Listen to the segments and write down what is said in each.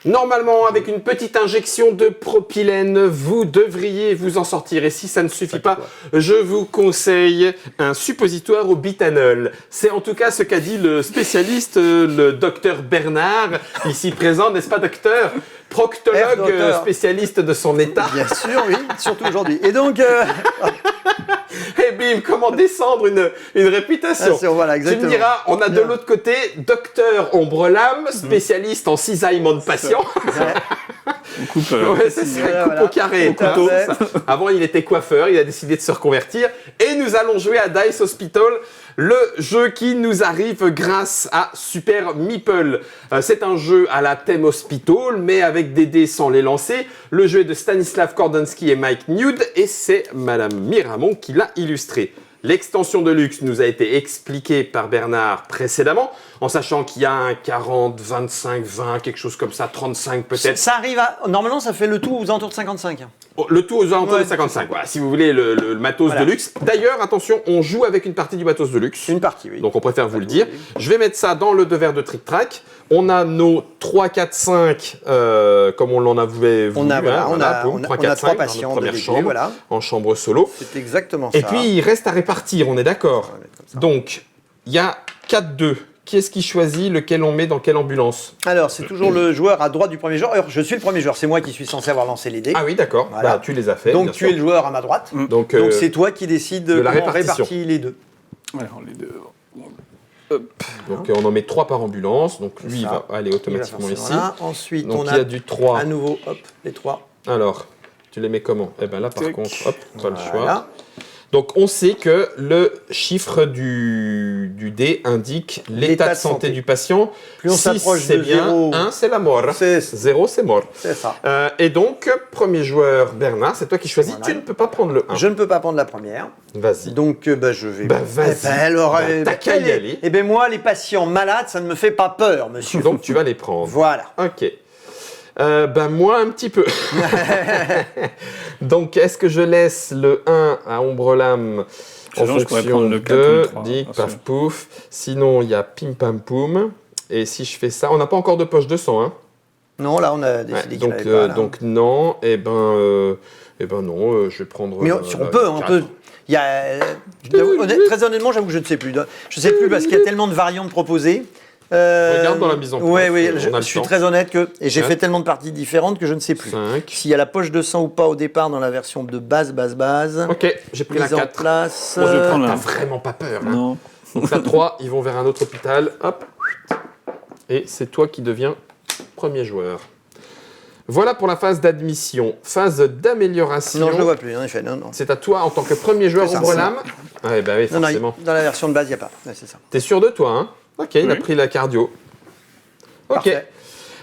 Normalement, avec une petite injection de propylène, vous devriez vous en sortir. Et si ça ne suffit pas, je vous conseille un suppositoire au bitanol. C'est en tout cas ce qu'a dit le spécialiste, le docteur Bernard, ici présent, n'est-ce pas docteur? Proctologue, spécialiste de son état. Bien sûr, oui, surtout aujourd'hui. Et donc... Et bim, comment descendre une réputation. Voilà, exactement. Tu me diras, on a de l'autre côté Docteur Ombre-Lame, spécialiste en cisaillement de patients. On coupe, ouais, c'est ça, coupe au carré, au couteau. Avant, il était coiffeur, il a décidé de se reconvertir. Et nous allons jouer à Dice Hospital, le jeu qui nous arrive grâce à Super Meeple. C'est un jeu à la thème Hospital, mais avec des dés sans les lancer. Le jeu est de Stanislav Kordansky et Mike Nude, et c'est Madame Miramon qui l'a illustré. L'extension de luxe nous a été expliquée par Bernard précédemment, en sachant qu'il y a un 40, 25, 20, quelque chose comme ça, 35 peut-être. Ça arrive à... Normalement, ça fait le tout aux alentours de 55. Le tout aux alentours de 55, voilà, si vous voulez le matos de luxe. D'ailleurs, attention, on joue avec une partie du matos de luxe. Une partie, oui. Donc on préfère vous le dire. Je vais mettre ça dans le devers de Trick Track. On a nos 3, 4, 5, comme on l'en avait voulu. On a 3 patients première chambre, voilà. En chambre solo. C'est exactement ça. Et puis, il reste à répartir, on est d'accord. Donc, il y a 4-2. Qui est-ce qui choisit lequel on met dans quelle ambulance? Alors, c'est toujours le joueur à droite du premier joueur. Alors, je suis le premier joueur, c'est moi qui suis censé avoir lancé les dés. Ah oui, d'accord. Voilà. Bah, tu les as fait. Donc, tu es le joueur à ma droite. Donc c'est toi qui décides de la comment on répartition. répartit les deux. Alors, les deux. Donc, on en met 3 par ambulance. Donc, lui, il va aller automatiquement ici. Voilà. Ensuite, donc, on il y a du 3. à nouveau, hop, les 3. Alors, tu les mets comment? Eh bien là, par contre, hop, pas le choix. Voilà. Donc, on sait que le chiffre du dé indique l'état de santé du patient. Plus on 6, s'approche c'est de bien. 0. 1, c'est la mort. 0, c'est mort. C'est ça. Et donc, premier joueur, Bernard, c'est toi qui choisis. Voilà. Tu ne peux pas prendre le 1. Je ne peux pas prendre la première. Vas-y. Donc, je vais... vas-y. Alors, t'as qu'à y aller. Eh bien, moi, les patients malades, ça ne me fait pas peur, monsieur. Donc, tu vas les prendre. Voilà. Ok. Moi, un petit peu. Donc, est-ce que je laisse le 1 à Ombre-Lame en fonction le 4 ou le 3, dic, paf, pouf. Sinon, il y a pim, pam, poum. Et si je fais ça, on n'a pas encore de poche de sang, hein? Non, là, on a décidé qu'il donc, n'y avait pas. donc, non. Non, je vais prendre... Mais on peut... Il y a, très honnêtement, j'avoue que je ne sais plus. Je ne sais plus parce qu'il y a tellement de variantes proposées. Regarde dans la mise en place. Oui, je suis très honnête et j'ai fait tellement de parties différentes que je ne sais plus. 5. S'il y a la poche de sang ou pas au départ dans la version de base. Ok, j'ai pris la 4. Place. Bon, je vais prendre T'as vraiment pas peur, hein? Non. Donc là, 3, ils vont vers un autre hôpital. Hop. Et c'est toi qui deviens premier joueur. Voilà pour la phase d'admission. Phase d'amélioration. Non, je ne le vois plus, en effet. Non. C'est à toi en tant que premier joueur Ombre-Lame. Ouais, bah oui, forcément. Non, dans la version de base, il n'y a pas. Ouais, c'est ça. T'es sûr de toi, hein? Ok, il a pris la cardio. Ok. Parfait.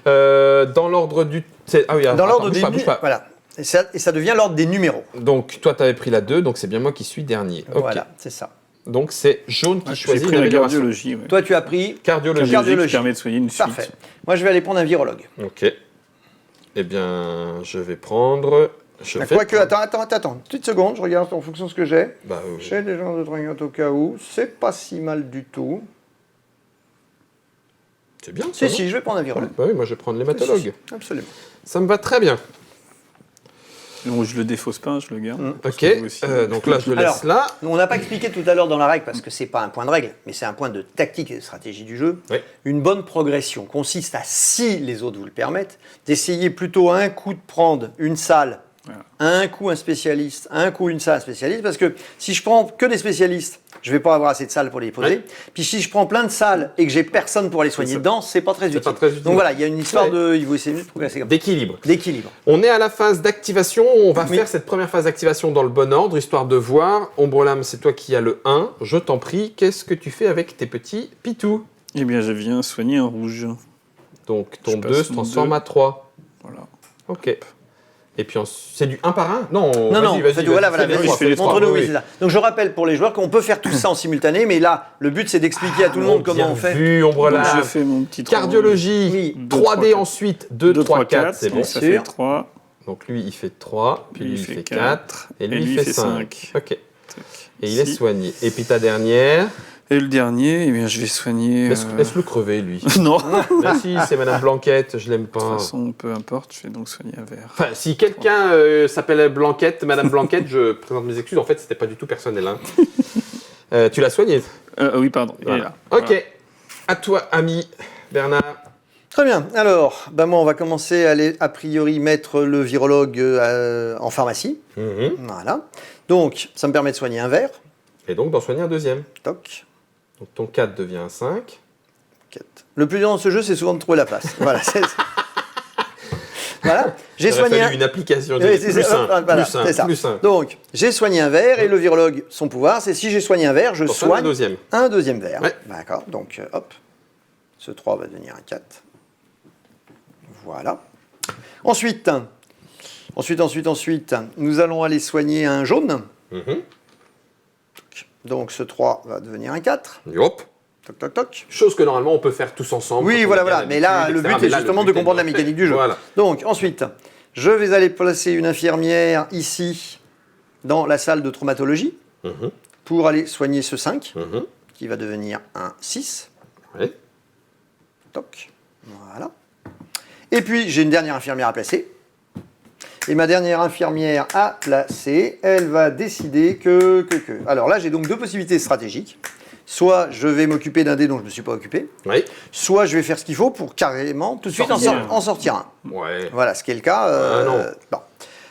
Dans l'ordre du... Dans l'ordre des bouge pas. Voilà. Et ça devient l'ordre des numéros. Donc, toi, tu avais pris la 2, donc c'est bien moi qui suis dernier. Okay. Voilà, c'est ça. Donc, c'est jaune qui choisit pris la cardiologie. Ouais. Toi, tu as pris cardiologie. Qui permet de soigner une suite. Parfait. Moi, je vais aller prendre un virologue. Ok. Eh bien, je vais prendre... Quoique, attends. Une petite seconde, je regarde en fonction de ce que j'ai. J'ai des gens de trinquante au cas où. C'est pas si mal du tout. C'est bien, ça, Si, je vais prendre un virologue. Bah oui, moi, je vais prendre l'hématologue. Si, absolument. Ça me va très bien. Donc, je le défausse pas, je le garde. Ok, donc là, je le laisse là. On n'a pas expliqué tout à l'heure dans la règle, parce que c'est pas un point de règle, mais c'est un point de tactique et de stratégie du jeu. Oui. Une bonne progression consiste à, si les autres vous le permettent, d'essayer plutôt à un coup de prendre une salle, un coup un spécialiste, un coup une salle un spécialiste, parce que si je prends que des spécialistes, je vais pas avoir assez de salles pour les poser. Ouais. Puis si je prends plein de salles et que j'ai personne pour les soigner dedans, c'est pas très utile. Donc voilà, il y a une histoire de... Il faut essayer de progresser comme ça. D'équilibre. On est à la phase d'activation. On va faire cette première phase d'activation dans le bon ordre, histoire de voir. Ombre-Lame, c'est toi qui as le 1. Je t'en prie, qu'est-ce que tu fais avec tes petits pitous? Eh bien, je viens soigner un rouge. Donc ton 2 se transforme à 3. Voilà. Ok. Et puis, c'est du 1 par 1? Non, vas-y. Voilà, montre-nous, oui, c'est ça. Donc, je rappelle pour les joueurs qu'on peut faire tout ça en simultané, mais là, le but, c'est d'expliquer à tout le monde comment on fait. Vu, Ombre-Lame. Je fais mon petit cardiologie, 3D ensuite, 2, 3, 4, c'est bon. Ça fait 3. Donc, lui, il fait 3, puis lui, il fait 4, et lui, il fait 5. Ok. Et il est soigné. Et puis, ta dernière? Et le dernier, eh bien, je vais soigner... Laisse-le crever, lui. Non. Merci, c'est Madame Blanquette, je l'aime De pas. toute façon, peu importe, je vais donc soigner un verre. Enfin, si quelqu'un s'appelle Blanquette, Madame Blanquette, je présente mes excuses. En fait, c'était pas du tout personnel. Hein. Tu l'as soigné. Oui, pardon. Il est Voilà. là. Ok. Voilà. À toi, ami Bernard. Très bien. Alors, moi, on va commencer à aller, a priori, mettre le virologue en pharmacie. Voilà. Donc, ça me permet de soigner un verre. Et donc, d'en soigner un deuxième. Toc. Donc, ton 4 devient un 5. 4. Le plus dur dans ce jeu, c'est souvent de trouver la place. Voilà. Voilà. J'ai Il aurait soigné fallu une application. Oui, Plus c'est ça. simple, Voilà, plus simple, c'est ça. plus simple. Donc, j'ai soigné un verre et le virologue, son pouvoir, c'est si j'ai soigné un verre, je T'en soignes soigne un deuxième. verre. Ouais. D'accord. Donc, hop. Ce 3 va devenir un 4. Voilà. Ensuite, nous allons aller soigner un jaune. Mhm. Donc, ce 3 va devenir un 4. Hop. Toc, toc, toc. Chose que normalement on peut faire tous ensemble. Oui, quand on voilà, est bien voilà. Mais là, habitué, le etc. but Mais est là, justement le de but est comprendre la bien mécanique fait. du jeu. Voilà. Donc, ensuite, je vais aller placer une infirmière ici, dans la salle de traumatologie, Mhm. pour aller soigner ce 5, Mhm. qui va devenir un 6. Ouais. Toc. Voilà. Et puis, j'ai une dernière infirmière à placer. Et ma dernière infirmière à placer, elle va décider que... Alors là, j'ai donc deux possibilités stratégiques. Soit je vais m'occuper d'un dé dont je ne me suis pas occupé, Oui. soit je vais faire ce qu'il faut pour carrément tout de suite en sortir un. Ouais. Voilà, ce qui est le cas. non. Bon.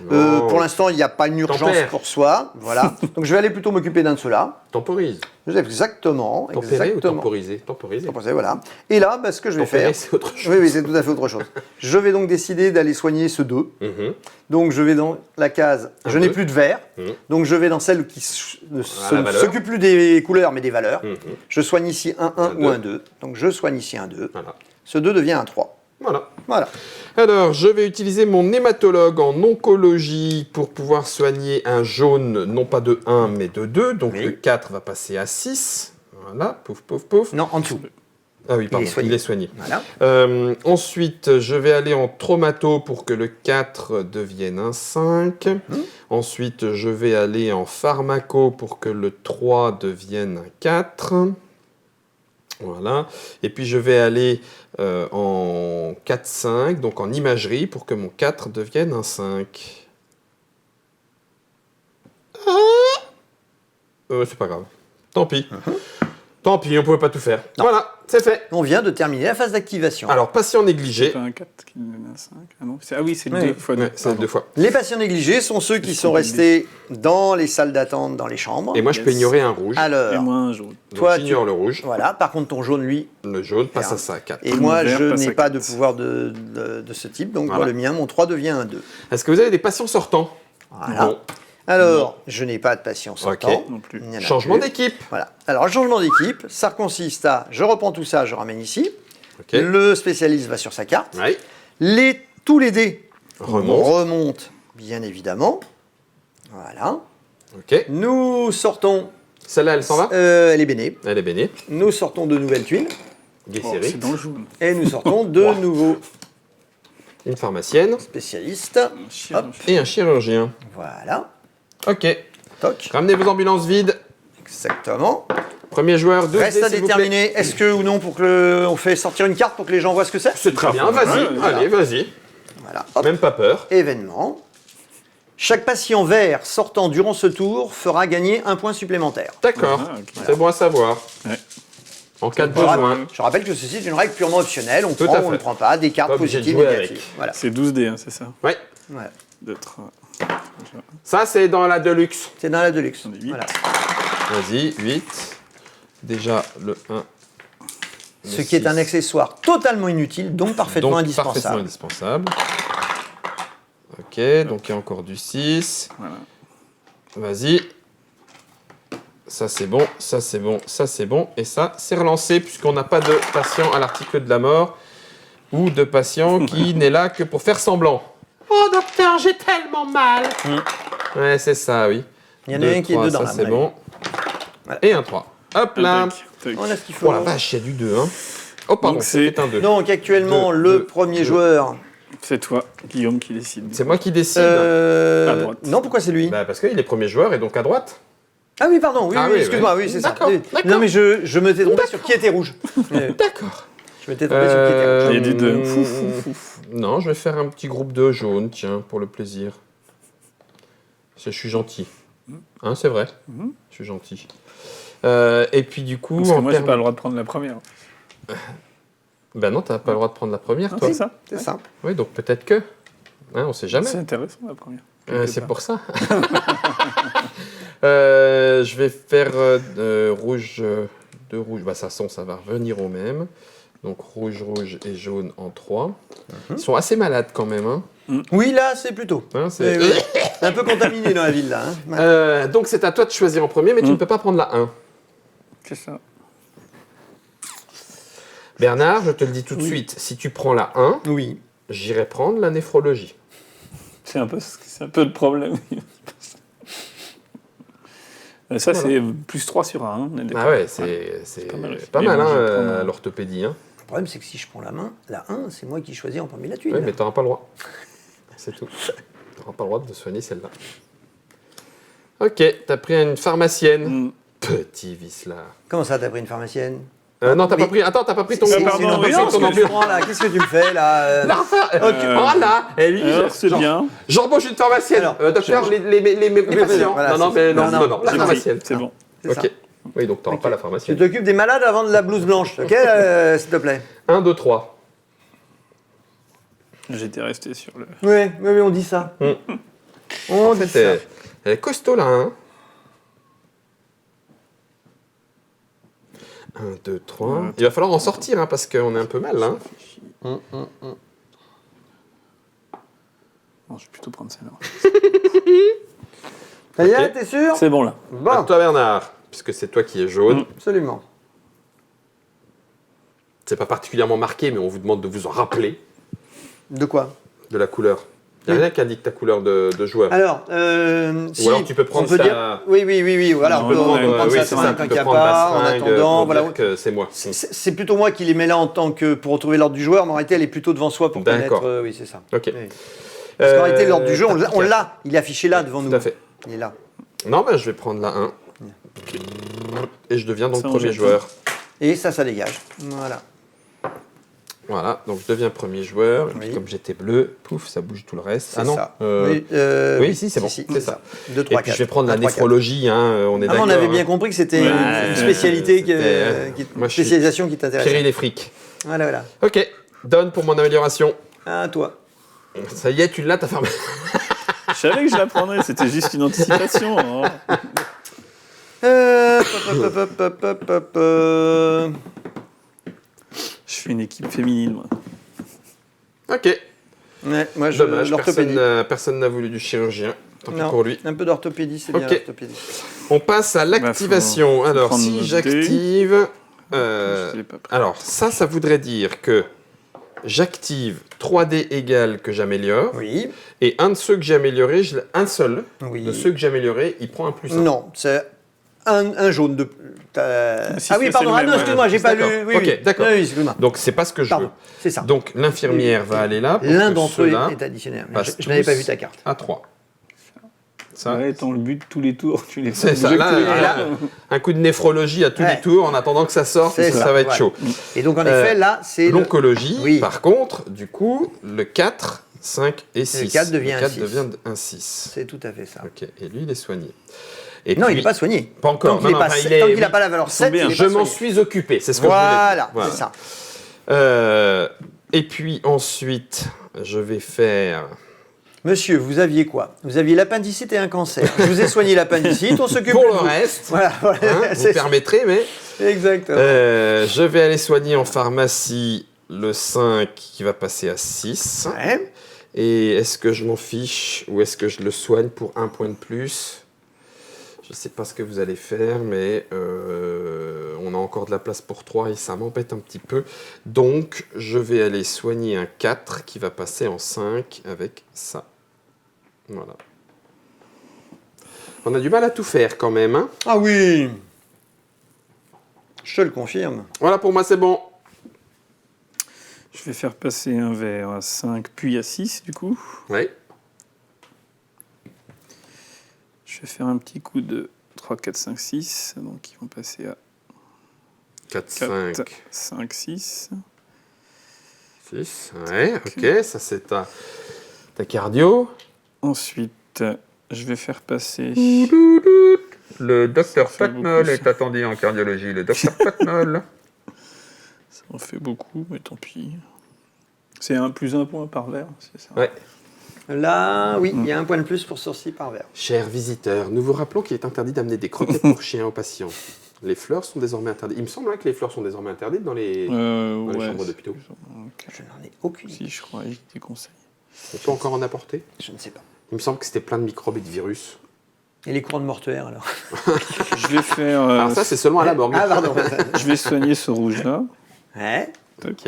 Non. Pour l'instant, il n'y a pas une urgence Tempère. pour soi. Voilà. Donc je vais aller plutôt m'occuper d'un de ceux-là. Temporise. Exactement. Tempérer ou exactement. temporiser? Temporiser. Temporiser, voilà. Et là, ce que je vais Tempérer, faire... c'est autre chose. Oui, oui, c'est tout à fait autre chose. Je vais donc décider d'aller soigner ce 2. Mhm. Donc je vais dans la case, Un je n'ai deux. plus de vert, Mhm. donc je vais dans celle qui ne la valeur. s'occupe plus des couleurs mais des valeurs. Mhm. Je soigne ici un 1 Un ou deux. un 2. Donc je soigne ici un 2. Voilà. Ce 2 devient un 3. Voilà. Voilà. Alors, je vais utiliser mon hématologue en oncologie pour pouvoir soigner un jaune, non pas de 1, mais de 2. Donc, Oui. le 4 va passer à 6. Voilà, pouf, pouf, pouf. Non, en dessous. Ah oui, pardon, soigné. il est soigné. Voilà. Ensuite, je vais aller en traumato pour que le 4 devienne un 5. Ensuite, je vais aller en pharmaco pour que le 3 devienne un 4. Voilà. Et puis, je vais aller en 4-5, donc en imagerie, pour que mon 4 devienne un 5. C'est pas grave. Tant pis. Tant pis, on pouvait pas tout faire. Non. Voilà, c'est fait. On vient de terminer la phase d'activation. Alors, patient C'est négligé. pas un 4 qui donne un 5. Ah non, ah oui, c'est le Oui. 2 fois 2. Ouais, c'est deux fois. Les patients négligés sont ceux qui sont restés dans les salles d'attente, dans les chambres. Et moi, je peux Yes. ignorer un rouge. Et Alors, moi un jaune. Donc, toi, j'ignore le rouge. voilà. Par contre, ton jaune, lui, Le jaune passe Vert. à ça, 4. et moi, vert je passe n'ai à pas de 4. pouvoir de ce type. Donc, Voilà. le mien, mon 3 devient un 2. Est-ce que vous avez des patients sortants? Voilà. Non. Alors, je n'ai pas de patient sortant. Ok. Non plus. Il n'y en a Changement plus. d'équipe. Voilà. Alors, le changement d'équipe, ça consiste à, je reprends tout ça, je ramène ici. Ok. Le spécialiste va sur sa carte. Ouais. Tous les dés Remonte. remontent, bien évidemment. Voilà. Ok. Nous sortons... Celle-là, elle s'en va? elle est bénée. Elle est bénie. Nous sortons de nouvelles tuiles. Oh, Guécéry. c'est dans le jaune. Et nous sortons de nouveaux Une pharmacienne. spécialistes. Un chirurgien. Et un chirurgien. Voilà. Ok. Toc. Ramenez vos ambulances vides. Exactement. Premier joueur, 2 Reste à déterminer, est-ce que ou non, pour que on fait sortir une carte pour que les gens voient ce que c'est? C'est très bien, vas-y. Ouais, Allez, vas-y. Voilà. Hop. Même pas peur. Événement. Chaque patient vert sortant durant ce tour fera gagner un point supplémentaire. D'accord. Ah, ok. C'est bon à savoir. Ouais. En cas de Je rappelle- besoin. Je rappelle que ceci est une règle purement optionnelle. On Tout prend à ou on fait. ne prend pas des cartes Pas obligé de positives jouer et négatives. avec. Voilà. C'est 12 dés, hein, c'est ça. Ouais. Voilà. 2, 3. Ça, c'est dans la Deluxe. C'est dans la Deluxe. On est huit. Voilà. Vas-y, 8. Déjà, le 1. Ce qui est un accessoire totalement inutile, donc parfaitement indispensable. Parfaitement indispensable. Ok, donc il y a encore du 6. Voilà. Vas-y. Ça c'est bon, ça c'est bon, ça c'est bon. Et ça, c'est relancé puisqu'on n'a pas de patient à l'article de la mort ou de patient qui n'est là que pour faire semblant. Oh docteur, j'ai tellement mal. Ouais, c'est ça, oui. Il y en a un qui est 3, dedans, ça là, c'est à mon bon. Voilà. Et un 3. Hop là. Tac, tac. On a ce qu'il faut. Oh la vache, il y a du 2. Hein. Oh pardon, Donc, c'est- c'est un 2. Donc actuellement, Deux, le deux, premier deux. joueur. C'est toi, Guillaume, qui décide. C'est moi qui décide. À droite. Non, pourquoi c'est lui? Bah, parce qu'il est premier joueur et donc à droite. Ah oui, pardon, oui, Ah oui, oui, excuse-moi, oui. oui, c'est ça. D'accord, Oui. d'accord. Non, mais je m'étais trompé sur qui était rouge. D'accord. Je m'étais trompé sur qui était rouge. Il y a du deux. Non, je vais faire un petit groupe de jaune, tiens, pour le plaisir. Parce que je suis gentil. Hein, c'est vrai. Je suis gentil. Et puis du coup... Parce que en moi, j'ai termes- pas le droit de prendre la première. Ben non, t'as pas le droit de prendre la première, toi. C'est ça. C'est ça. Oui, donc peut-être que... Hein, on sait jamais. C'est intéressant, la première. C'est pour ça. Je vais faire rouge, deux rouges. Bah, ça va revenir au même. Donc rouge, rouge et jaune en 3. Ils sont assez malades quand même. Hein. Oui, là, c'est plutôt. Hein, c'est- Oui, oui. Un peu contaminé dans la ville, là. Hein. Ouais. Donc c'est à toi de choisir en premier, mais tu ne peux pas prendre la 1. C'est ça. Bernard, je te le dis tout de suite, si tu prends la 1, Oui. j'irai prendre la néphrologie. C'est un peu le problème. Ça, c'est plus 3 sur 1. On est d'accord. Ah ouais, c'est pas mal. pas Mais mal bon, hein, je vais prendre un- l'orthopédie. Hein. Le problème, c'est que si je prends la 1, c'est moi qui choisis en premier la tuile. Oui, mais t'auras pas le droit. C'est tout. T'auras pas le droit de soigner celle-là. Ok, t'as pris une pharmacienne. Petit vicelard. Comment ça, t'as pris une pharmacienne? Non, t'as Mais- pas pris. Attends, t'as pas pris ton. C'est pardon, une oui, infection non, que ton tu ambulance. prends, là. Qu'est-ce que tu me fais, là Voilà. Et lui, Alors, c'est bien. j'embauche une pharmacienne. Alors, docteur, les patients. voilà, non, c'est- non, non, non, la J'ai pharmacienne. pris, c'est bon. C'est ça. Ok. Oui, donc t'auras Ok. pas la Tu pharmacienne. t'occupes des malades avant de la blouse blanche, ok, s'il te plaît? 1, 2, 3. J'étais resté sur le... Oui, oui, oui, on dit ça. On En dit fait, ça. elle est costaud là. Hein. 1, 2, 3. Il va falloir en sortir hein, parce qu'on est un peu mal. Hein. Non, je vais plutôt prendre celle-là. Ça y est, Ok. t'es sûr? C'est bon, là. À Bon, toi Bernard, puisque c'est toi qui es jaune. absolument. C'est pas particulièrement marqué, mais on vous demande de vous en rappeler De quoi? de la couleur. Il n'y a rien qui indique ta couleur de joueur. Alors, si, alors tu peux prendre on peut ça- dire... Oui, oui, oui, oui, voilà, Non, on peut non, prendre oui, ça c'est sur ça, un tu peux quinquapa, prendre ta en seringue attendant, pour voilà. dire que c'est moi. C'est plutôt moi qui les mets là en tant que pour retrouver l'ordre du joueur, mais en réalité elle est plutôt devant soi pour D'accord. connaître. Oui, c'est ça. Ok. Oui. Parce qu'en réalité l'ordre du jeu, tac, on l'a, il est affiché là devant nous. Tout à fait. Il est là. Non, ben, je vais prendre la 1. Et je deviens donc Ça, on premier jette. joueur. Et ça dégage. Voilà. Voilà, donc je deviens premier joueur. Et puis Oui. comme j'étais bleu, pouf, ça bouge tout le reste. C'est Ah non ça. oui, Oui, si, c'est bon, c'est ça. 2, 3, Et puis je vais prendre la néphrologie, hein, on est Ah, d'accord. mais on avait hein. bien compris que c'était Ouais, une spécialité, c'était, moi, je suis spécialisation qui t'intéressait. Thierry les frics. Voilà, voilà. Ok, donne pour mon amélioration. À toi. Ça y est, tu l'as, ta femme. Je savais que je la prendrais, c'était juste une anticipation. Oh. Hop, hop, hop, hop, hop, hop. Je fais une équipe féminine, moi. Ok, Ouais, moi, dommage, l'orthopédie. personne n'a voulu du chirurgien. Tant pis Non, pour lui. un peu d'orthopédie, c'est bien Ok. l'orthopédie. On passe à l'activation. faut Alors, prendre si notre j'active... Je l'ai pas pris. alors, ça voudrait dire que j'active 3D égale que j'améliore. Oui, Et un de ceux que j'ai amélioré, un seul oui. de ceux que j'ai amélioré, il prend un plus 1. Non, c'est un jaune de. Si, Ah oui, c'est pardon, le ah même, non, excuse-moi, j'ai pas lu. D'accord. Oui, Ok, oui. d'accord. Oui, excuse-moi. Donc, c'est pas ce que je Pardon, veux. c'est ça. Donc, l'infirmière va aller là. pour L'un que d'entre eux ceux-là est additionnel. Mais passent je n'avais pas tous vu ta carte. à 3. Ça, Ouais, dans le but de tous les tours, tu les c'est fais ça. bouger Là, tous les là, tours. un coup de néphrologie à tous Ouais. les tours en attendant que ça sorte, C'est ça ça, va être voilà. chaud. Et donc, en effet, là, c'est. le- L'oncologie, Oui. par contre, du coup, le 4, 5 et 6. 4 devient un 4 6. devient un 6. C'est tout à fait ça. Ok, et lui, il est soigné. Et Non, puis- il n'est pas soigné. Pas encore. Tant qu'il Non, n'a non, enfin, il est- oui. pas la valeur 7, bien. il est Je pas m'en soigné. suis occupé, c'est ce que Voilà, je voulais dire. c'est ça. Et puis ensuite, je vais faire... Monsieur, vous aviez quoi? Vous aviez l'appendicite et un cancer. Je vous ai soigné l'appendicite, on s'occupe Pour de le vous. reste, Voilà, voilà. hein, vous c'est ça. permettrez, mais... Exactement. je vais aller soigner en pharmacie le 5 qui va passer à 6. Ouais. Et est-ce que je m'en fiche ou est-ce que je le soigne pour un point de plus? Je ne sais pas ce que vous allez faire, mais on a encore de la place pour 3 et ça m'embête un petit peu. Donc, je vais aller soigner un 4 qui va passer en 5 avec ça. Voilà. On a du mal à tout faire quand même. Hein. Ah oui. Je te le confirme. Voilà, pour moi, c'est bon. Je vais faire passer un verre à 5, puis à 6, du coup. Oui. Je vais faire un petit coup de 3, 4, 5, 6. Donc ils vont passer à 4, 4, 5, 5, 6. 6. Ouais, ok, ça c'est ta cardio. Ensuite, je vais faire passer... Le docteur fait Patnol beaucoup, est attendu en cardiologie. Le docteur Patnol. Ça en fait beaucoup, mais tant pis. C'est plus un point par verre, c'est ça? Ouais. Là, oui, il y a un point de plus pour sourcil par verre. Chers visiteurs, nous vous rappelons qu'il est interdit d'amener des croquettes pour chiens aux patients. Les fleurs sont désormais interdites. Il me semble que les fleurs sont désormais interdites dans les chambres d'hôpitaux. Ok. Je n'en ai aucune idée. Si, je crois, il déconseille. On peut encore en apporter? Je ne sais pas. Il me semble que c'était plein de microbes et de virus. Et les couronnes mortuaires, alors? Je vais faire... Alors ça, c'est seulement à la morgue. Ah, pardon. je vais soigner ce rouge-là. Ouais. Ok.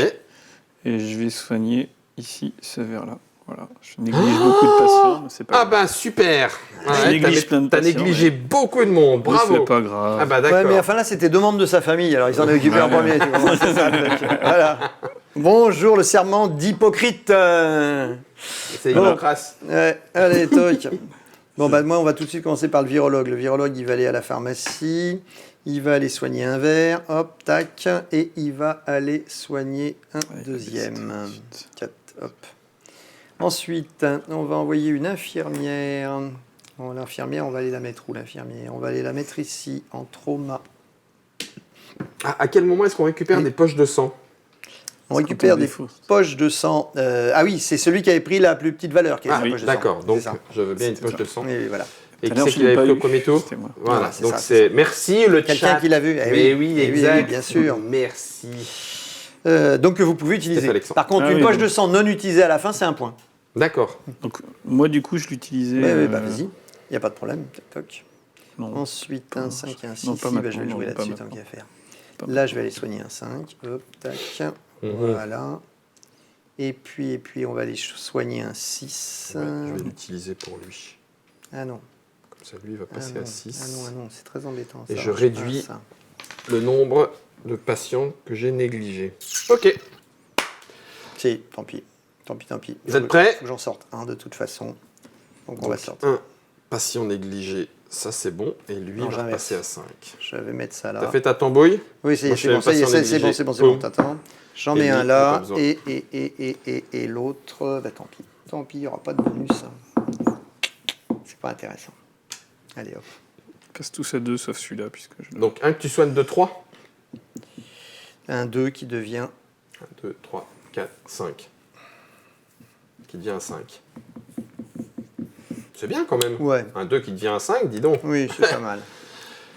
Et je vais soigner ici ce vert-là. Voilà. Je néglige beaucoup de patients, mais c'est pas Ah grave. bah super. Je néglige plein de T'as patients, négligé beaucoup de monde. Mais Bravo. c'est pas grave. Ah bah Ouais, d'accord. mais enfin là, c'était deux membres de sa famille, alors ils s'en occupé en premier. Tu vois, c'est ça, le truc. Voilà. Bonjour, le serment d'Hippocrate. C'est Bon. Hippocrate. Ouais, allez, toc. Bon, bah, moi, on va tout de suite commencer par le virologue. Le virologue, il va aller à la pharmacie, il va aller soigner un verre, hop, tac, et il va aller soigner un deuxième. 4, hop. Ensuite, on va envoyer une infirmière. Bon, l'infirmière, on va aller la mettre où, l'infirmière? On va aller la mettre ici, en trauma. Ah, à quel moment est-ce qu'on récupère des poches de sang? On récupère des défaut. poches de sang. Ah oui, c'est celui qui avait pris la plus petite valeur. Qui est Ah sa oui, poche de sang. d'accord. Donc C'est ça. je veux bien une C'était poche ça. de sang. Oui, voilà. Et Tout à qui l'heure, c'est je qui l'ai l'avait pas pris au eu. premier tour? C'était moi. Voilà, Voilà, c'est donc ça, c'est... Merci le Quelqu'un chat. qui l'a vu. Eh Mais oui, eh exact. bien sûr. Merci. Donc que vous pouvez utiliser. Stéphane Alexandre. Par contre, Ah une oui, poche donc. de sang non utilisée à la fin, c'est un point. D'accord. Donc, moi, du coup, je l'utilisais... Oui, bah vas-y. Il n'y a pas de problème. Toc, toc. Non, Ensuite, un 5 et un 6. Non, pas Si, bah, je vais le maintenant, jouer non, là-dessus pas tant qu'il y a à faire. Pas Là, je vais aller soigner un 5. Hop, tac. Voilà. Et puis, on va aller soigner un 6. Ouais, je vais l'utiliser pour lui. Ah non. Comme ça, lui, il va Ah passer non. à 6. Ah non, ah non, c'est très embêtant. Et ça je marche réduis pas, ça. le nombre de patients que j'ai négligés. Ok. Si, tant pis. Tant pis, tant pis. Vous êtes prêts? Faut que j'en sorte un de toute façon. Donc on va Donc, sortir. un patient négligé, ça c'est bon. Et lui, Non, il va j'inverse. passer à 5. Je vais mettre ça là. T'as fait ta tambouille? Oui, Moi, c'est je c'est fais bon, ça y est, patient c'est bon, négligé. c'est bon, c'est bon. Boum. T'attends. J'en Et mets lui, un il a pas là, besoin. et l'autre, bah tant pis. Tant pis, il n'y aura pas de bonus. C'est pas intéressant. Allez hop. Je passe tous à 2, sauf celui-là, puisque je... Donc un que tu soignes de 3. Un 2 qui devient. 1, 2, 3, 4, 5. Qui devient un 5. C'est bien quand même. Ouais. Un 2 qui devient un 5, dis donc. Oui, c'est pas mal.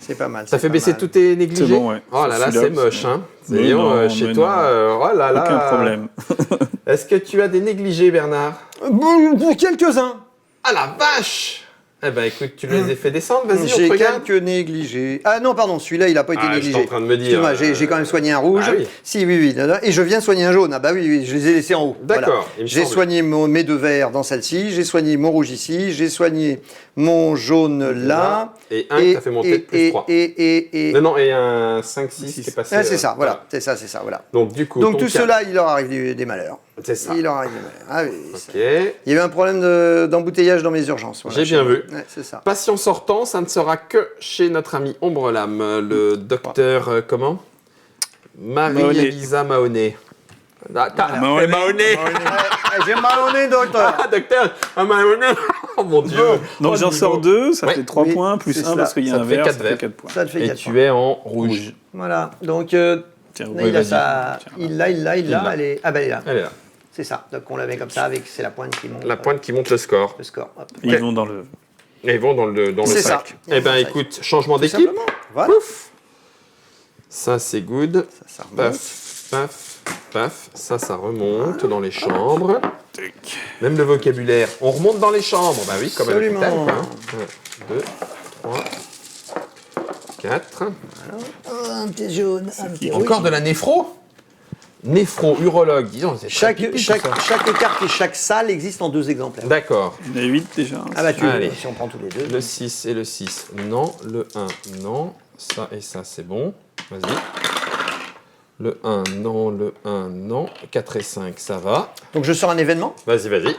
C'est pas mal. Ça c'est fait pas baisser mal. tous tes négligés? C'est bon, ouais. Oh là là, Celui-là, c'est moche, c'est- hein. Mais Dis donc, non, chez mais toi, non. oh là là. Aucun problème. Est-ce que tu as des négligés, Bernard? Bon, quelques-uns. Ah la vache! Eh ben écoute, tu les as fait descendre, vas-y, on te J'ai regarde. quelques négligés. Ah non, pardon, celui-là, il n'a pas été Ah, négligé. j'étais en train de me dire, Excuse-moi, j'ai quand même soigné un rouge. bah oui. Si, oui, oui. Et je viens de soigner un jaune. Ah bah oui, oui, je les ai laissés en haut. D'accord, il me J'ai semble. soigné mes deux verts dans celle-ci, j'ai soigné mon rouge ici, j'ai soigné mon jaune là. Et un que t'as fait monter de plus 3. Et Non, non, et un 5-6 qui est passé. Ah, c'est ça, voilà. C'est ça, voilà. Donc du coup, Donc ton tout cas- cela, il leur arrive des malheurs. C'est ça. Il leur arrive des malheurs. Ah oui, Ok. il y avait un problème d'embouteillage dans mes urgences. Voilà, J'ai bien vu. Ouais, c'est ça. Patient sortant, ça ne sera que chez notre ami Ombrelame, le docteur, comment? Marie-Elisa Mahoney. Ah, Mahoney. Mahoney. J'ai mal au nez, docteur. Ah, docteur, ah, Mahoney. Oh mon Dieu. Donc Oh, j'en dis sors donc. 2, ça Ouais. fait 3 Oui, points, plus c'est 1 cela. parce qu'il y Ça a te un fait vert, quatre ça fait verts. 4 points. Ça te fait Et 4 tu es en rouge. Voilà, donc Tiens, là, oui, il a vas-y. sa... Tiens, Il l'a, Il l'a. elle est... Ah ben elle est là, Elle est là. c'est ça. Donc on la met comme ça, avec c'est la pointe qui monte. La pointe qui monte le score. Le score, hop. Ils vont dans le... Et ils vont dans le C'est ça. sac. Eh ben écoute, changement Tout d'équipe. simplement. Voilà. Pouf. Ça c'est good. Ça remonte. Paf, paf, paf. Ça remonte dans les chambres. Même le vocabulaire. On remonte dans les chambres. Bah oui, comme à Absolument. l'hôpital. 1, 2, 3, 4. Oh, un petit jaune, un petit rouge. Encore de la néphro? Néphro, urologue, disons. c'est très Chaque pipi, tout carte ça. et chaque salle existe en 2 exemplaires. D'accord. Il y en a 8 déjà. Ah bah tu Allez. si on prend tous les deux. Le 6 et le 6, non. Le 1, non. Ça et ça, c'est bon. Vas-y. Le 1, non. Le 1, non. 4 et 5, ça va. Donc je sors un événement. Vas-y, vas-y.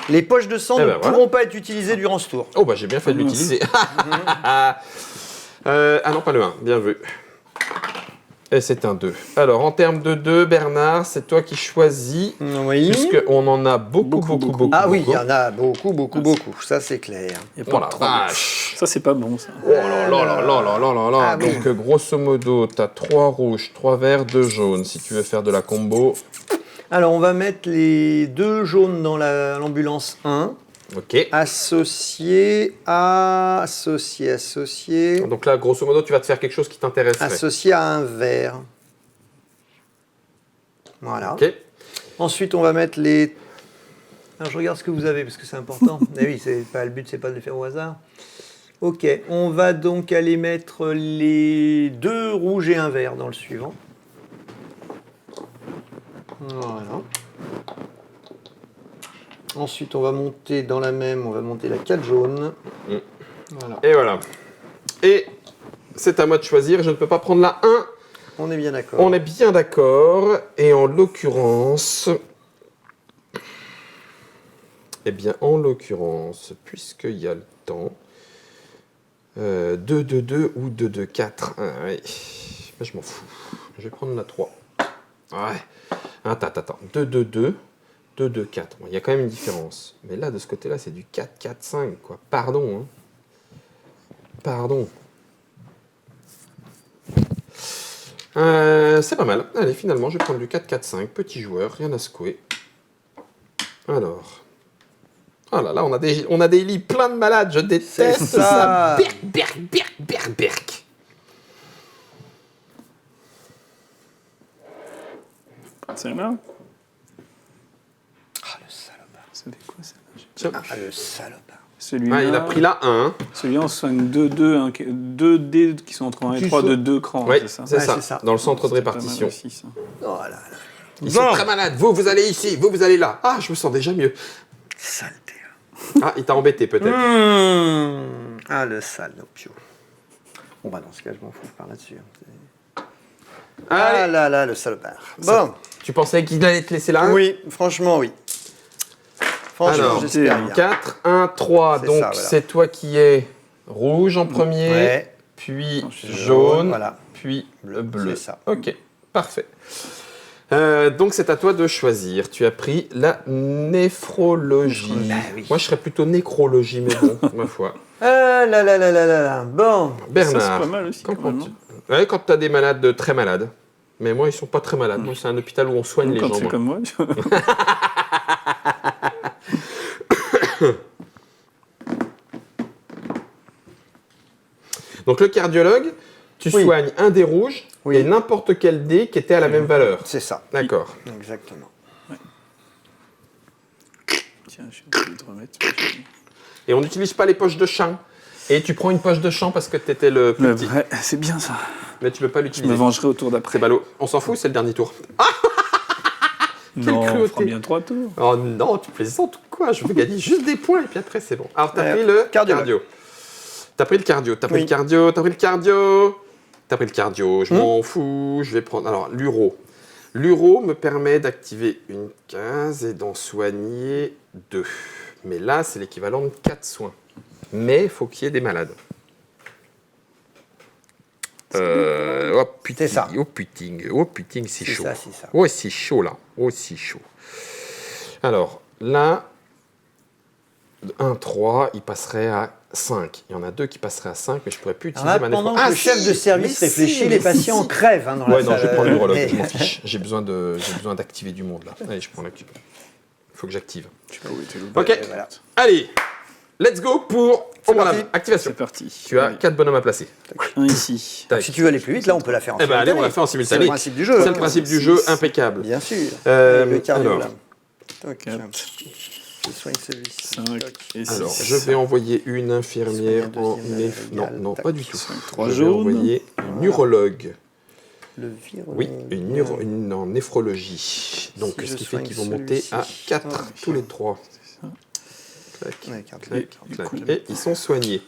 Les poches de sang Eh ne ben, voilà. pourront pas être utilisées durant ce tour. Oh, bah j'ai bien fait de l'utiliser. Ah non, pas le 1. Bien vu. Et c'est un 2. Alors, en termes de 2, Bernard, c'est toi qui choisis. Oui. Puisqu'on en a beaucoup. Ah oui, il beaucoup. y en a beaucoup. Ça, c'est clair. Il y a Oh pas la de trois vache. Ça, c'est pas bon, ça. Oh là là là là là là là là. Ah oui. Donc, grosso modo, t'as 3 rouges, 3 verts, 2 jaunes. Si tu veux faire de la combo. Alors, on va mettre les 2 jaunes dans l'ambulance 1. Ok. Associé. Donc là, grosso modo, tu vas te faire quelque chose qui t'intéresserait. Associé à un vert. Voilà. Ok. Ensuite, on va mettre les... Alors, je regarde ce que vous avez, parce que c'est important. Eh oui, le but, c'est pas de les faire au hasard. Ok, on va donc aller mettre les 2 rouges et un vert dans le suivant. Voilà. Ensuite, on va monter dans la même, on va monter la 4 jaune. Voilà. Et voilà. Et c'est à moi de choisir. Je ne peux pas prendre la 1. On est bien d'accord. On est bien d'accord. Et en l'occurrence... Eh bien, en l'occurrence, puisqu'il y a le temps... 2-2-2 ou 2-2-4. Ah, ouais. Mais je m'en fous. Je vais prendre la 3. Ouais. Attends. 2-2-2. 2-2-4. Bon, il y a quand même une différence. Mais là, de ce côté-là, c'est du 4-4-5, quoi. Pardon, hein. Pardon. C'est pas mal. Allez, finalement, je vais prendre du 4-4-5. Petit joueur, rien à secouer. Alors. Oh là là, on a des lits pleins de malades. Je déteste C'est ça. Berk. C'est là. Ah, le salopard. Ça fait quoi, ça? Tiens. Ah, le salopard. Celui-là. Ah, il a pris la 1. Celui-là, on soigne 2 dés qui sont entre 1 et 3 de 2 crans. Oui, c'est ça. c'est Ouais, ça. c'est ça. Dans le centre de C'est pas mal répartition. aussi, ça. Oh là là. Ils sont très malades. Vous allez ici. Vous allez là. Ah, je me sens déjà mieux. Saleté. Ah, il t'a embêté peut-être. Ah, le salopio. Bon, bah, dans ce cas, je m'en fous, je pars là-dessus. Ah Allez. là là, le salopard. Ça- Bon. Tu pensais qu'il allait te laisser la 1 Oui, franchement, oui. Franchement, Alors, j'espère bien. 4, 1, 3. C'est Donc, ça, voilà. c'est toi qui es rouge en premier, Ouais. puis Ensuite, jaune, voilà. puis Bleu, bleu. c'est ça. Ok, parfait. Donc, c'est à toi de choisir. Tu as pris la néphrologie. Bah oui. Moi, je serais plutôt nécrologie, mais bon, ma foi. Ah là là là là là là. Bon. Bernard, Ça, c'est pas mal aussi, quand quand même, tu ouais, quand tu as des malades très malades. Mais moi, ils sont pas très malades. Moi, c'est un hôpital où on soigne non les Quand gens. c'est moi. comme moi. Donc, le cardiologue, tu Oui. soignes un dé rouge Oui. et n'importe quel dé qui était à la même valeur. C'est ça. D'accord. Exactement. Tiens, je vais essayer de remettre. Et on n'utilise pas les poches de champ. Et tu prends une poche de champ parce que tu étais le plus Le petit. vrai, c'est bien ça. Mais tu peux pas Je me l'utiliser. vengerai au tour C'est d'après. ballot. On s'en fout, c'est le dernier tour. Non, on cruauté. fera bien 3 tours. Oh non, tu plaisantes ou quoi? Je veux gagner juste des points et puis après c'est bon. Alors t'as pris le cardiologue. cardio. T'as pris le cardio, t'as pris Oui. le cardio, t'as pris le cardio. T'as pris le cardio, je m'en fous. Je vais prendre. Alors l'uro. L'uro me permet d'activer une case et d'en soigner 2. Mais là, c'est l'équivalent de 4 soins. Mais il faut qu'il y ait des malades. Oh putain, C'est ça. oh putain, c'est chaud. C'est ça. Oh, c'est chaud là. Oh, c'est chaud. Alors, là, 1, 3, il passerait à 5. Il y en a 2 qui passeraient à 5, mais je pourrais plus utiliser Alors là, ma pendant néphro- que le chef de service réfléchit, les patients crèvent hein, dans la Ouais, non, salle. je vais prendre l'urologue, Mais- je m'en fiche. J'ai besoin d'activer du monde là. Allez, je prends la cube. Il faut que j'active. Je sais pas où était le Ok, voilà. allez, let's go pour Ombre parti. Lame. Activation. C'est parti. Tu as 4 bonhommes à placer. Un ici. Tac. Si tu veux aller plus vite, là, on peut la faire en Eh ben allez, simultané. on la fait en C'est simultané. le principe du jeu. C'est hein. le principe du jeu, impeccable. Bien sûr. Euh, Le cardio, alors. là. Toc. 4, Je soigne celui-ci. 5 Toc. et 6. Alors, je vais envoyer une infirmière Soigner un en deuxième néf... Non, égal. non, Tac. pas du tout. 3 Je vais jaunes. envoyer une urologue. Le virologue. Oui, une en néphrologie. Donc, Si ce je qui fait soigne qu'ils vont monter à celui-ci. 4 Ah, tous les 3. ça. Clac, Ouais, cardio. clac, du clac. coup, Et ils sont soignés.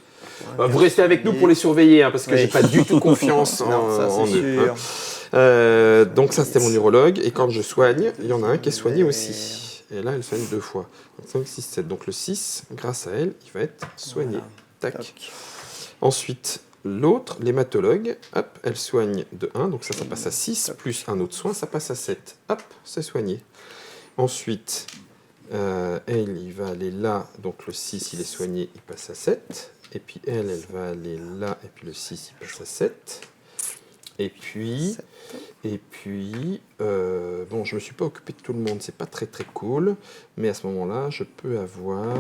Ouais, Vous restez avec nous pour les surveiller, hein, parce que Oui. j'ai pas du tout confiance en, Non, ça, en c'est eux. sûr. Donc ça, c'était mon urologue. Et quand je soigne, il y en a un qui est soigné aussi. Et là, elle soigne 2 fois. Donc 5, 6, 7. Donc le 6, grâce à elle, il va être soigné. Voilà. Tac. Ensuite, l'autre, l'hématologue, hop, elle soigne de 1. Donc ça passe à 6. Plus un autre soin, ça passe à 7. Hop, c'est soigné. Ensuite, elle, il va aller là. Donc le 6, il est soigné, il passe à 7. Et puis elle va aller là. Et puis le 6, il passe à 7. Et puis, bon, je me suis pas occupé de tout le monde, c'est pas très très cool, mais à ce moment-là, je peux avoir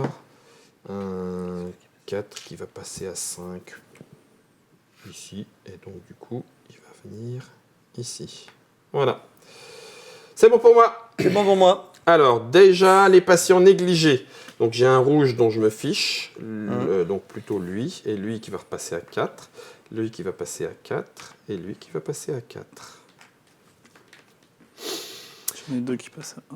un 4 qui va passer à 5 ici, et donc du coup, il va venir ici. Voilà. C'est bon pour moi. C'est bon pour moi. Alors, déjà, les patients négligés. Donc, j'ai un rouge dont je me fiche, donc plutôt lui, et lui qui va repasser à 4. Lui qui va passer à 4 et lui qui va passer à 4. J'en ai 2 qui passent à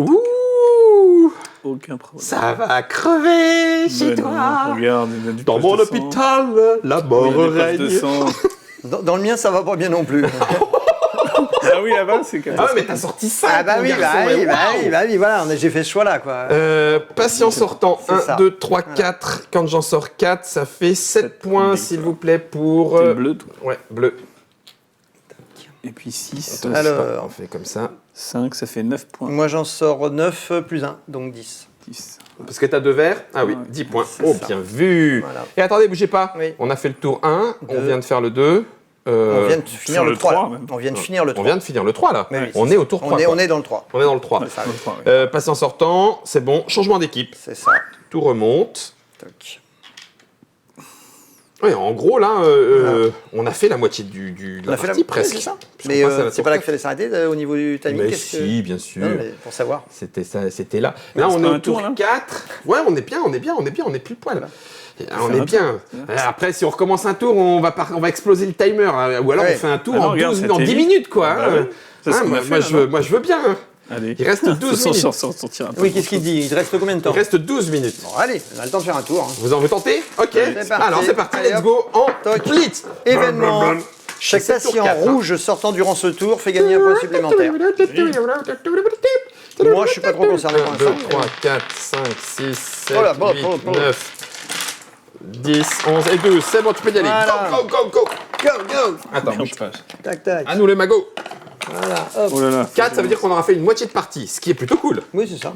1. Ouh! Aucun problème. Ça va crever chez Ben toi! non, regarde, il y a du Dans poche mon de sang. hôpital, la mort Oui, il y a des poches de règne. sang. Dans le mien, ça va pas bien non plus. Ah oui, là-bas, c'est quand même. Ah ouais, mais t'as sorti ça! Ah bah oui, voilà, j'ai fait ce choix-là, quoi. Patient sortant, C'est 1, ça. 2, 3, 4. Quand j'en sors 4, ça fait 7 points, points, s'il vous plaît, pour... T'es bleu, toi. Ouais, bleu. Et puis 6, Alors. On fait comme ça. 5, ça fait 9 points. Moi, j'en sors 9 plus 1, donc 10. 10. Parce que t'as 2 verres. Ah oui, Ouais, 10 points. c'est Oh, ça. bien vu. Voilà. Et attendez, bougez pas. Oui. On a fait le tour 1, on Deux. vient de faire le 2. On vient de finir sur le le 3. 3, là. même. On vient de finir le 3. On vient de finir le 3 là. Oui, oui, On c'est est ça. au tour 3. On est dans le 3. On est dans le 3. Ouais, sur le 3, ouais. Patient sortant, c'est bon. Changement d'équipe. C'est ça. Tout remonte. Toc. Oui, en gros, là, on a fait la moitié de On la a fait partie la presque. c'est ça. Puisqu'on Mais passe à la c'est tour pas là 4. qu'il fallait s'arrêter au niveau du timing. Mais qu'est-ce si, bien sûr. Non, mais pour savoir. C'était ça, c'était là. Là, c'est on pas est au un tour, tour là 4. Ouais, on est bien, on est plus poil. On faire est un bien. Après, si on recommence un tour, on va exploser le timer. Hein. Ou alors, Ouais. on fait un tour Ah non, en regarde, 10 c'était vite. minutes, quoi. Bah hein. oui. C'est ce qu'on a fait, moi, là, je veux bien. Hein. Allez. Il reste 12 minutes. Sortir un peu. Oui, qu'est-ce qu'il dit? Il te reste combien de temps? Il reste 12 minutes. Bon, allez, on a le temps de faire un tour. hein. Vous tentez? Ok. C'est parti. Alors, c'est parti. Allez, Let's hop. go en Toc. blitz. Événement. Chaque C'est tour patient 4, hein. rouge sortant durant ce tour fait gagner un point supplémentaire. Moi, je suis pas trop concerné pour 1, 2, l'instant. 3, 4, 5, 6, 7, Oh là, bon, 8, bon, bon. 9, 10, 11 et 12. C'est bon, tu peux y aller. Voilà. Go, go, go, go. Go, go. Attends, Merde, bouge pas. Tac, tac. À nous les magos. Voilà, hop. Oh là là. 4, ça veut dire qu'on aura fait une moitié de partie, ce qui est plutôt cool. Oui, c'est ça.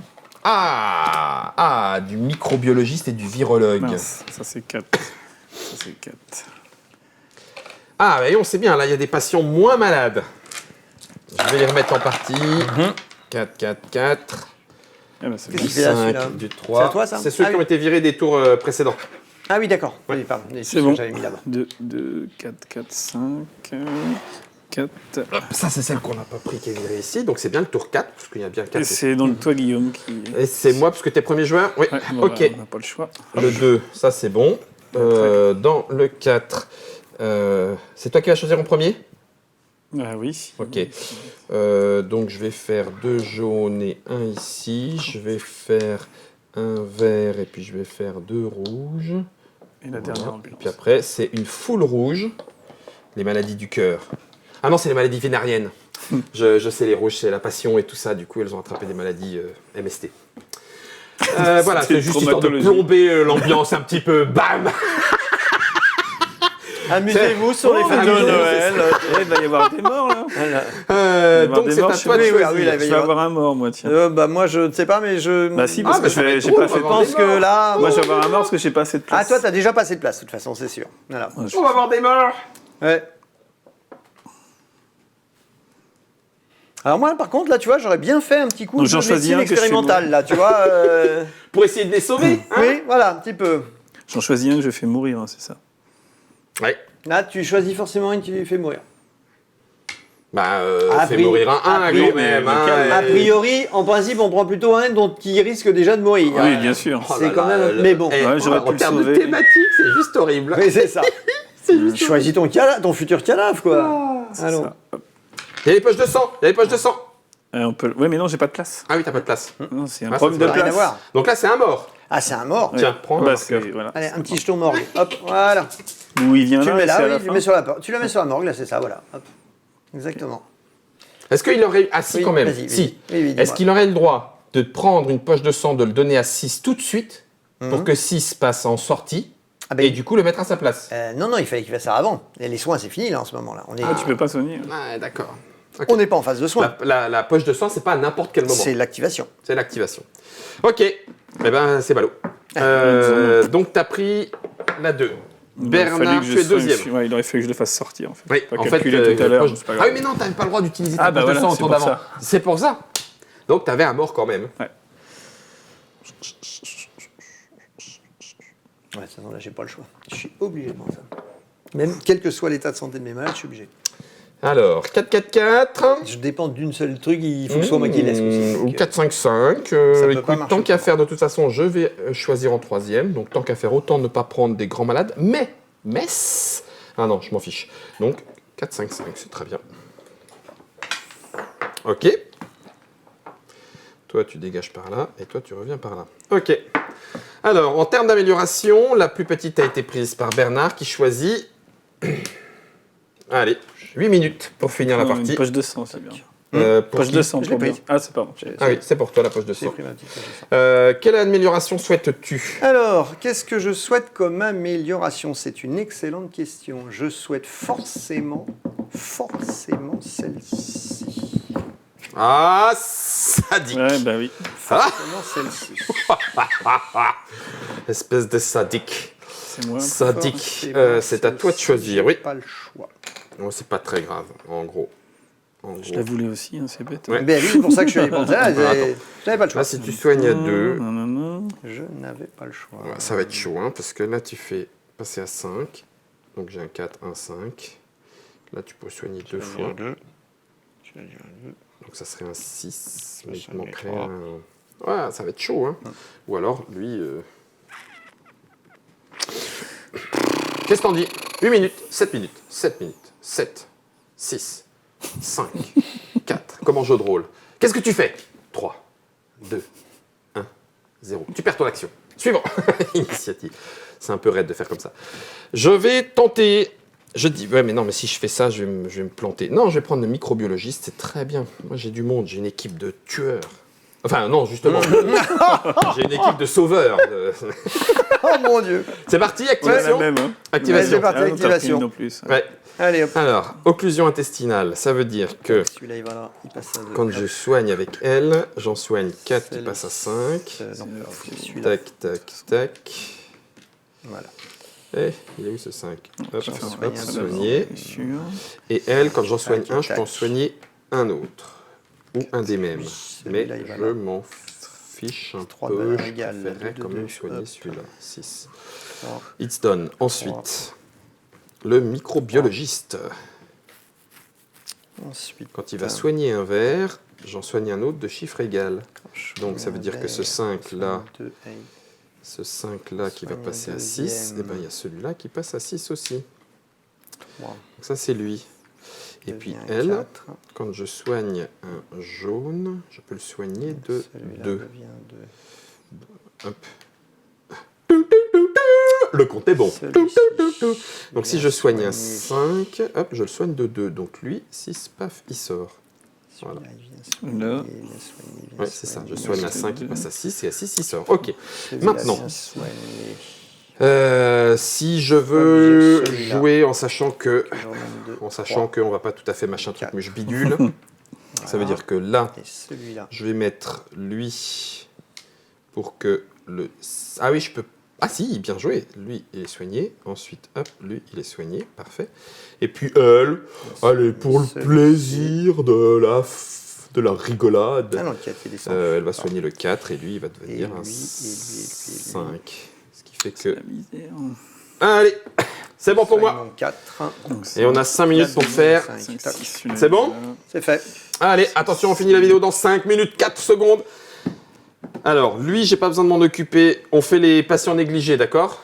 Du microbiologiste et du virologue. Mince, ça c'est 4. Ça c'est 4. Ah, mais on sait bien, là, il y a des patients moins malades. Je vais les remettre en partie. 4, 4, 4. Eh ben, c'est Qu'est-ce bon. qu'il fait là, 5, celui-là? du C'est 3. à toi, ça? C'est ceux Ah qui ont oui. été virés des tours précédents. Ah oui, d'accord. Oui, pardon. C'est bon. J'avais mis là-bas. 2, 4, 4, 5, 4. Ça, c'est celle qu'on n'a pas pris qui est virée ici. Donc, c'est bien le tour 4, parce qu'il y a bien 4. Et c'est donc toi, Guillaume, qui. Et c'est moi, parce que t'es premier joueur. Oui, Ouais, bon, ok. bah, on n'a pas le choix. Le 2, ça c'est bon. Dans le 4, c'est toi qui vas choisir en premier? Ah oui. Ok. Donc je vais faire 2 jaunes et 1 ici. Je vais faire un vert et puis je vais faire 2 rouges. Et la dernière Voilà. Et ambulance. puis après, c'est une foule rouge. Les maladies du cœur. Ah non, c'est les maladies vénériennes. Je sais, les rouges, c'est la passion et tout ça. Du coup, elles ont attrapé des maladies MST. Voilà, C'était c'est juste histoire de traumatologie. plomber l'ambiance un petit peu. Bam! Amusez-vous sur les Oh, fêtes de amusez-vous, Noël. Il va y avoir des morts là. Voilà. Il va y avoir Donc des c'est morts à chez toi de lui, oui, choisir. oui, là, il va Je y vais avoir- avoir un mort, moi, tiens. Bah moi je ne sais pas mais je Bah si, parce Ah, que mais ça va être j'ai drôle, pas on fait va de voir pense que là Moi, je vais avoir un mort parce que j'ai pas assez de place. Ah toi t'as déjà pas assez de place de toute façon c'est sûr. Voilà. Ouais, je- On va avoir des morts. Ouais. Alors moi par contre là tu vois j'aurais bien fait un petit coup Donc, de j'en choisis médecine un que je fais expérimentale là tu vois. Pour essayer de les sauver. Hein. Oui voilà un petit peu. J'en choisis un que je fais mourir, hein, c'est ça. Ouais. Là tu choisis forcément une qui lui fait mourir. Bah, A fais priori- mourir un a quand priori- même. A priori en principe on prend plutôt un dont qui risque déjà de mourir. Oui, bien sûr. Oh C'est quand même- mais bon. Ouais, j'aurais pu en le termes de sauver. thématique, c'est juste horrible. Oui c'est ça. Choisis ton futur cadavre quoi. C'est Allons. ça. Hop. Il y a les poches de sang. Il y a les poches de sang. On peut... Ouais, mais non, j'ai pas de place. Ah oui, t'as pas de place. Non, c'est un Ah, problème ça, de ça Rien à place. voir. Donc là, c'est un mort. Ah c'est un mort. Ouais. Tiens, prends un Bah, marqueur. c'est- voilà. Allez un petit jeton morgue. Hop voilà. Où il vient Tu là, le mets et c'est là, à oui, la tu le fin. mets sur la porte. Tu le mets sur la morgue, là, c'est ça, voilà. Hop. Exactement. Est-ce qu'il aurait... Ah si, Oui, quand même. vas-y, Si. oui, Est-ce dis-moi. qu'il aurait le droit de prendre une poche de sang, de le donner à 6 tout de suite, pour que 6 passe en sortie, Ah ben, et du coup le mettre à sa place? non, il fallait qu'il fasse ça avant. Et les soins, c'est fini là en ce moment-là. Tu peux pas soigner. Ah, d'accord. Ok. On n'est pas en phase de soins. La poche de sang, c'est pas à n'importe quel moment. C'est l'activation. C'est l'activation. Ok. Eh ben, c'est ballot. Donc, t'as pris la 2. Bernard, tu es deuxième. Ouais, il aurait fallu que je le fasse sortir en fait. Oui, Pas en fait, calculé tout à l'heure. poche- c'est pas Ah grave. oui, mais non, t'avais pas le droit d'utiliser ta Ah, bah poche de voilà, sang au c'est tour pour d'avant. ça. C'est pour ça. Donc, t'avais un mort quand même. Ouais, ça, non, là, j'ai pas le choix. Je suis obligé de prendre ça. Même quel que soit l'état de santé de mes malades, je suis obligé. Alors, 4-4-4. Je dépends d'une seule truc, il faut que ce soit moi qui laisse aussi. Ou Donc, 4-5-5. peut Écoute, pas marcher tant qu'à pour faire, de toute façon, je vais choisir en troisième. Donc, tant qu'à faire, autant ne pas prendre des grands malades. Mais. Ah non, je m'en fiche. Donc, 4-5-5, c'est très bien. Ok. Toi, tu dégages par là, et toi, tu reviens par là. Ok. Alors, en termes d'amélioration, la plus petite a été prise par Bernard, qui choisit... Allez, 8 minutes pour finir la Une partie. poche de sang, c'est bien. Pour Poche qui de sang, Je trop l'ai bien. prise. Ah, c'est pardon. Ah oui, c'est pour toi la poche de j'ai sang. pris ma petite poche de sang. Quelle amélioration souhaites-tu? Alors, qu'est-ce que je souhaite comme amélioration? C'est une excellente question. Je souhaite forcément celle-ci. Ah, sadique. Ouais, bah oui. Forcément celle-ci. Espèce de sadique. C'est moi. Sadique. Forcément C'est à toi de celle-ci. choisir, oui. J'ai pas le choix. Oh, c'est pas très grave, en gros. Je la voulais aussi, hein, c'est bête. Ouais. Ben oui, c'est pour ça que je suis allé prendre ça. Attends. J'avais pas le choix. Là, si tu soignes à 2, Non, non, non. Je n'avais pas le choix. ça va être chaud, hein, parce que là, tu fais passer à 5. Donc, j'ai un 4, un 5. Là, tu peux soigner 2 fois. Donc, ça serait un 6. Mais il te manquerait un... Ouais, ça va être chaud, hein. Ou alors, lui... Qu'est-ce que t'en dis? 8 minutes, 7 minutes, 7 minutes, 7, 6, 5, 4, comme en jeu de rôle. Qu'est-ce que tu fais? 3, 2, 1, 0. Tu perds ton action. Suivant. Initiative. C'est un peu raide de faire comme ça. Je vais tenter... Je dis, ouais, mais non, mais si je fais ça, je vais me planter. Non, je vais prendre le microbiologiste, c'est très bien. Moi, j'ai du monde, j'ai une équipe de tueurs. Enfin, non, justement. J'ai une équipe de sauveurs. Oh mon Dieu. C'est parti, C'est la activation. même, hein. Activation. c'est parti, Ah, non, t'as pris activation. une en plus. Ouais. Allez hop. Alors, occlusion intestinale, ça veut dire que Celui-là, il va là. Il passe à 2. quand je soigne avec elle, j'en soigne 4 qui passent à 5. Celui-là. Tac, tac, tac. Voilà. Et il est où ce 5? Hop, J'en hop, soigne un soigné. Bien sûr. Et elle, quand j'en soigne Tac, un, je peux en tac. soigner un autre. Ou un des mêmes. Mais Celui-là, il va je là. m'en fiche un 3 peu. valeurs Je égales, préférerais deux, quand deux, même deux, soigner hop. celui-là. 6. Trois. It's done. Ensuite, le microbiologiste. Ensuite. Quand il va soigner un verre, j'en soigne un autre de chiffre égal. Donc ça veut dire que ce 5 là, ce 5 là qui va Soigne passer un à 6, deuxième. et ben il y a celui-là qui passe à 6 aussi. 3. Donc ça c'est lui. Et puis elle, quand je soigne un jaune, je peux le soigner de 2. Hop. Le compte est bon. Donc si je soigne un 5, hop, je le soigne de 2. Donc lui, 6, paf, il sort. Voilà. Là. Ouais, c'est ça. Je soigne à 5, il passe à 6, et à 6, il sort. Ok. Maintenant. Si je veux jouer en sachant que on va pas tout à fait machin truc mais je bidule, ça veut dire que là, Et celui-là. je vais mettre lui pour que le... Ah oui, je peux... Ah si, bien joué. Lui, il est soigné. Ensuite, hop, lui, il est soigné. Parfait. Et puis elle, allez, pour le plaisir de la rigolade, Ah non, le 4, il descend. elle va soigner le 4 et lui, il va devenir Et un lui, et lui, et lui, et lui. 5. Ce qui fait C'est que... la misère. Allez, c'est bon pour moi. Soigne mon 4. Donc, Et on a 5 minutes pour faire. 5, Tac. 6, C'est bon? C'est fait. Allez, attention, on finit la vidéo dans 5 minutes 4 secondes. Alors, lui, j'ai pas besoin de m'en occuper. On fait les patients négligés, d'accord?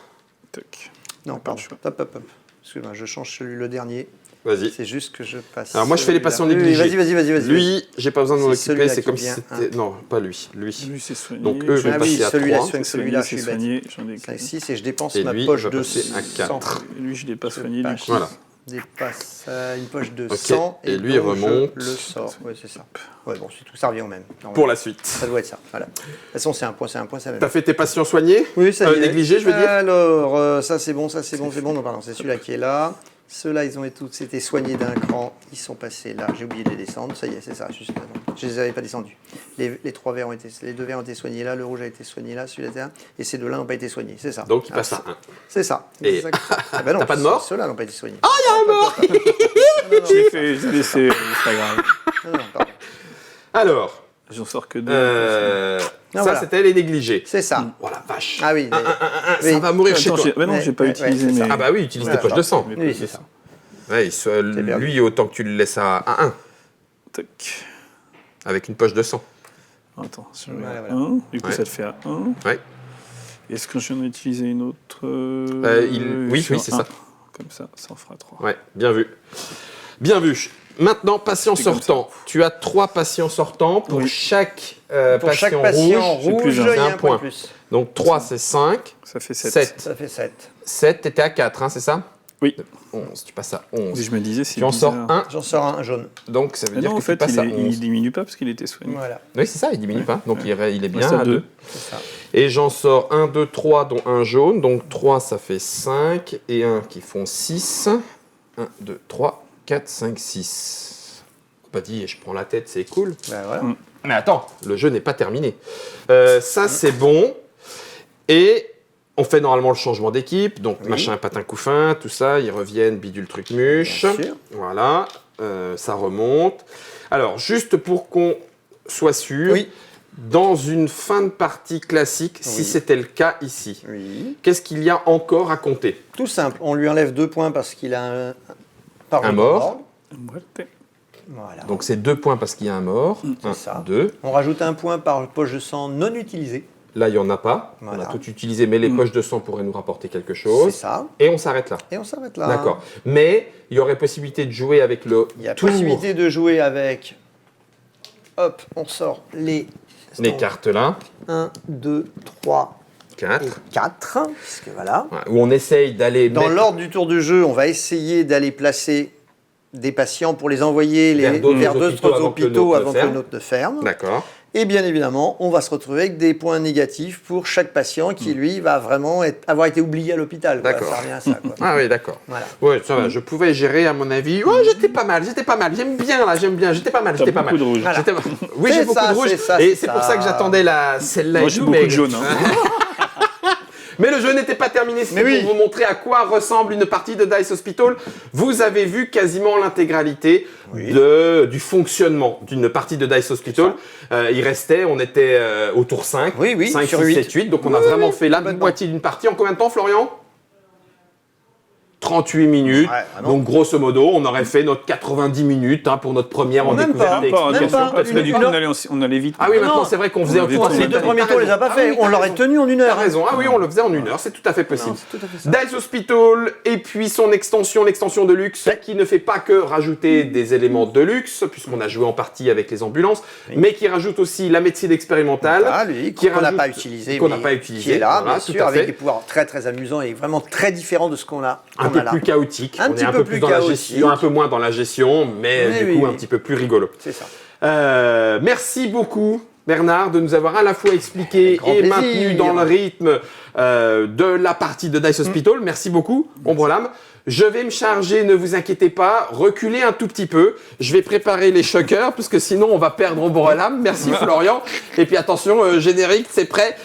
Tac. Non, pardon. Hop, hop, hop. Excuse-moi, je change celui le dernier. Vas-y. C'est juste que je passe. Alors, moi, je fais les patients celui-là. Oui, négligés. Vas-y. Lui, j'ai pas besoin de m'en C'est occuper. celui-là C'est qui comme si vient, c'était. Non, pas lui. Lui. Lui, c'est soigné. Donc, eux vont Ah oui, passer à celui-là 3. soigne C'est celui-là, je soigné, suis c'est bête. soigné. J'en ai 5, 6 et je dépense Et ma lui, poche va de passer à 4. 100. Lui, je l'ai pas Je soigné du passe. coup. Voilà. dépasse une poche de Ok, 100 et lui, il donc remonte. je le sort. Oui, c'est ça. Ouais, bon, c'est tout, ça revient au même. Pour la suite. Ça doit être ça. Voilà. De toute façon, c'est un point, c'est la même. T'as fait tes patients soignés? Oui, ça y est. Négligés, je veux dire. Alors, ça c'est bon, c'est bon. Non, pardon, c'est celui-là qui est là. Ceux-là, ils ont tous été soignés d'un cran. Ils sont passés là. J'ai oublié de les descendre. Ça y est, c'est ça. Juste là. Je les avais pas descendus. Les 2 verres ont été soignés là. Le rouge a été soigné là. Celui-là, et ces 2-là n'ont pas été soignés. C'est ça. Donc, il passe à 1. C'est ça. Et- Ah ben non, T'as pas de mort? Ceux-là n'ont pas été soignés. Ah, il y a un mort. Je l'ai fait, je l'ai laissé, c'est pas grave. Non, pardon. Alors, J'en sors que 2. ça, voilà. c'était les négligés. C'est ça. Oh la vache. Ah oui. Ça oui. va mourir chez Attends, toi. bah non, j'ai pas Ouais, utilisé ouais, c'est mes... ça. Ah bah oui, utilise tes Voilà. poches de sang. mes Oui, poches c'est de ça. Ouais, bien. lui, autant que tu le laisses à 1, Tac. avec une poche de sang. Attends, je mets Voilà, à voilà. 1. Du coup, Ouais. ça te fait à 1. Ouais. Est-ce que j'en ai utilisé une autre Oui, sur c'est un. ça. Comme ça en fera 3. Ouais, bien vu. Bien vu. Maintenant, patient C'est comme sortant. Tu as 3 patients sortants pour Oui. chaque Pour chaque patient patient rouge. c'est plus rouge, un. il y C'est a un un point point. de plus. Donc 3, c'est 5. Ça fait 7. 7. Ça fait 7. 7, t'étais à 4, hein, c'est ça? Oui. 11, tu passes à Oui, 11. je me disais, c'est Tu en sors bizarre. 1, J'en sors un jaune. donc ça veut Mais dire non, en que fait, tu passes à 11. il diminue pas parce qu'il était soigné. Voilà, Oui, c'est ça, il diminue pas. Donc il est bien c'est à 2. c'est ça. Et j'en sors 1, 2, 3, dont un jaune. Donc 3, ça fait 5. Et 1 qui font 6. 1, 2, 3, 4, 5, 6. Pas dit, je prends la tête, c'est cool. Ben voilà. Mais attends, le jeu n'est pas terminé. Ça, c'est bon. Et on fait normalement le changement d'équipe. Donc, Oui. machin, patin, couffin, tout ça. Ils reviennent, bidule, truc, muche. Bien sûr. Voilà. Ça remonte. Alors, juste pour qu'on soit sûr, Oui. dans une fin de partie classique, si Oui. c'était le cas ici, Oui. qu'est-ce qu'il y a encore à compter? Tout simple. On lui enlève 2 points parce qu'il a Un mort. Muerte. Voilà. Donc, c'est 2 points parce qu'il y a un mort. C'est 1, ça. 2. On rajoute un point par poche de sang non utilisée. Là, il n'y en a pas. Voilà. On a tout utilisé, mais les poches de sang pourraient nous rapporter quelque chose. C'est ça. Et on s'arrête là. Et on s'arrête là. D'accord. Mais il y aurait possibilité de jouer avec le Il y a tour, possibilité de jouer avec. Hop, on sort les cartes là. 1, 2, 3 4. et 4. Puisque voilà. Où on essaye d'aller Dans mettre l'ordre du tour du jeu, on va essayer d'aller placer des patients pour les envoyer Vers d'autres hôpitaux avant que le nôtre avant que le ne nôtre ne ferme. D'accord. Et bien évidemment, on va se retrouver avec des points négatifs pour chaque patient qui, lui, va vraiment avoir été oublié à l'hôpital. quoi. D'accord. Ça revient à ça. Quoi. Ah oui, d'accord. Voilà. Ouais, ça va, je pouvais gérer à mon avis. Ouais, j'étais pas mal. J'aime bien là, j'aime bien. J'étais pas mal, T'as j'étais pas beaucoup mal. de rouge. Voilà. Oui, j'ai C'est beaucoup ça, de rouge. c'est ça, Et c'est c'est pour ça. ça que j'attendais celle-là. Moi, et j'ai tout, beaucoup mais- de jaune. Hein. Mais le jeu n'était pas terminé, c'était Mais oui. pour vous montrer à quoi ressemble une partie de Dice Hospital. Vous avez vu quasiment l'intégralité du fonctionnement d'une partie de Dice Hospital. Il restait, on était au tour 5, Oui, oui, 5, sur 6, 8. 7, 8. Donc on a vraiment fait la complètement. moitié d'une partie. En combien de temps, Florian ? 38 minutes. Ouais, ah non. Donc grosso modo, on aurait fait notre 90 minutes pour notre première en Même découverte pas. et Pas, explication. Même pas. parce que du coup, Une on allait vite. Ah oui, maintenant Non. c'est vrai qu'on faisait un On tour. avait Les deux premiers tours, on les a pas fait. On l'aurait tenu en 1 heure. T'as raison, ah oui, on le faisait en 1 heure, c'est tout à fait possible. Non, c'est tout à fait ça. Dice Hospital, et puis son extension, l'extension de luxe, qui ne fait pas que rajouter des éléments de luxe, puisqu'on a joué en partie avec les ambulances, mais qui rajoute aussi la médecine expérimentale, Ah, lui, qui qu'on n'a rajoute- pas utilisé, qu'on n'a mais pas utilisé, qui est là, voilà, bien tout sûr, à avec fait. des pouvoirs très très amusants et vraiment très différents de ce qu'on a, un qu'on peu a là. plus chaotique, Un on petit est un peu peu plus plus dans la chaotique. gestion, un peu moins dans la gestion, mais Mais du oui, coup un oui. petit peu plus rigolo. C'est ça. Merci beaucoup Bernard de nous avoir à la fois expliqué Avec grand et plaisir. maintenu dans le rythme de la partie de Dice Hospital. Merci beaucoup, Ombre Lame. Je vais me charger, ne vous inquiétez pas, reculer un tout petit peu. Je vais préparer les shockers, parce que sinon on va perdre Ombre Lame. Merci Florian. Et puis attention, générique, c'est prêt.